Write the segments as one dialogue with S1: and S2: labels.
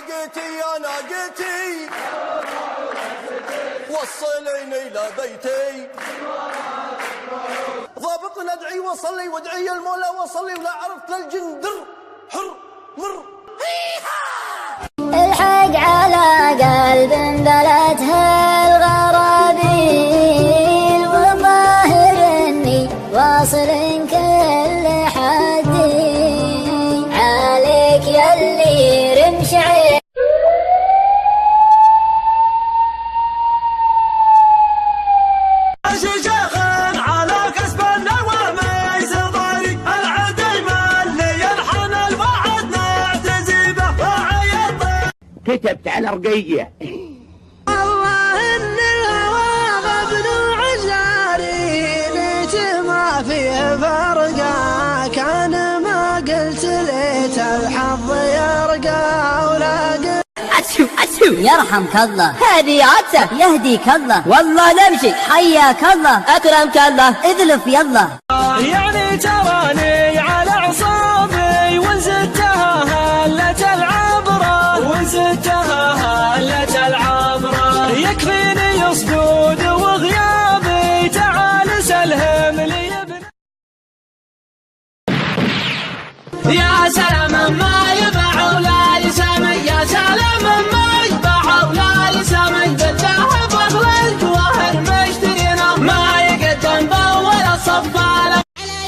S1: ناقتي يا ناقتي وصليني إلى بيتي. ضابطنا ادعي وصلي وادعي المولى وصلي ولا عرفت للجن در حر مر.
S2: الحق على قلب بلدها الغرابين والظاهر اني واصل كل حدي عليك يلي رمش عين.
S3: كتبت على رقية
S4: الله ان الهوى غبن وعزاري ليت ما فيه فرقه كان ما قلت ليت الحظ يرقى ولا قلت
S2: أتشو يرحمك الله هذه عدسة يهديك الله والله نمشي حياك الله أكرمك الله اذلف يلا.
S4: يعني تراني على عصابي وزدتها هلة العبرة يكفيني صدود وغيابي تعال سلهم لي ابن. يا سلام ما يباع ولا يسمي يا سلام ما يباع ولا يسمي بالذهب والجواهر مشترينا ما يقدم ولا صفاله.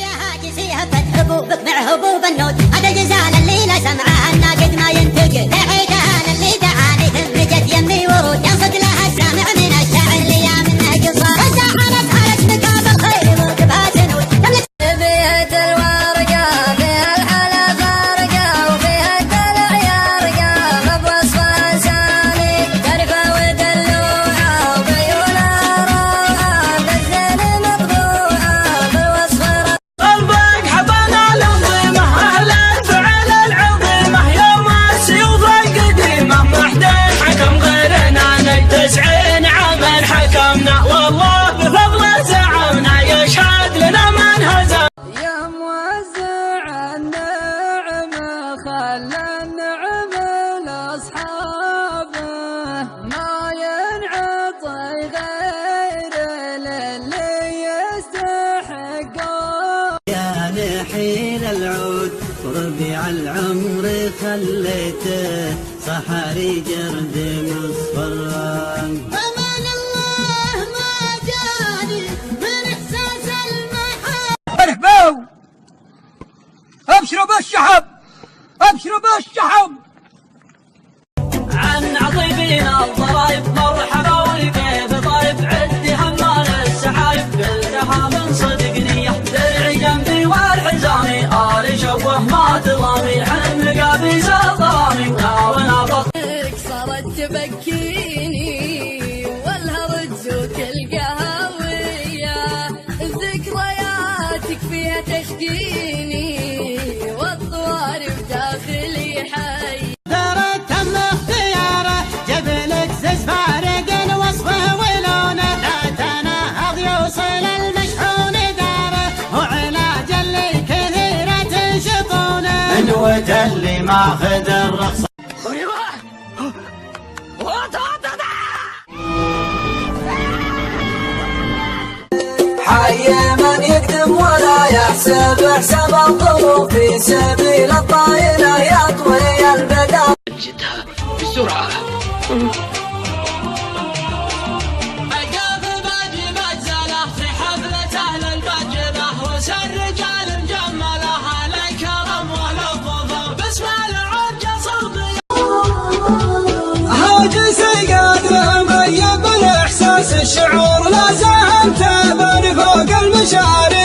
S2: يا هاجسي هبت حبوبك مع حبوب النود هذا جزال اللي لا سمعها الناقد ما ينتقل لحيدها اللي دعاني ثبجت يمي ورود ينصد لها السامع من الشعر اللي يا منه قصار وسحرت حالت مقابل خير وكبها سنود تملك بيت الورقة فيها الحلا فارقة وفيها الدلع يرقى بوصفها لساني تعرفها ودلوعة وبيونها روعة بالزين مطبوعة بالوصف
S4: قلبك حبنا العظيمة أهلا فعل العظيمة يوم السيوف القديمة محدين حكم غيرنا نجتسعين عمل حكمنا والله بفضل زعمنا يشهد لنا من هزم. يا موزع النعمة خلى النعمة لأصحابه ما ينعطي غير للي يستحقه.
S5: يا نحيل العود وربيع العمر خليته صحاري جرد مصفران.
S2: أمان الله ما جاني من إحساس المحال.
S3: ارحبوا ابشروا بالشحب ابشروا بالشحب.
S4: عن عطيبنا الضرايب مرحبا ولكيف طايف عدي حمال السحايب قلتها من صدقني درعي جنبي والحزامي آلي شوه ما تضامي حن قابيز الظلامي ونابط
S6: صارت تبكيني والهرج القهوية ذكرياتك فيها تشقيني والطوارف داخلي حي.
S5: دارت تم اختياره جبلك زز فارق وصفه ولونه لا تناهض يوصل المشحون داره وعلاج اللي كثيرة تنشطونه انوة اللي ماخذ الرخصة.
S4: حي من يقدم ولا يحسب حساب الظروف في سبيل الطايلة يطوي البدر.
S3: جدها بسرعة.
S4: أجاب باجي مجزلة في حفلة أهل البجلة وسر رجال مجملة على الكرم والظفر باسم العرجة صوتي. هاجسي قادر ميب الإحساس الشعور لا ساهمت بني فوق المشاري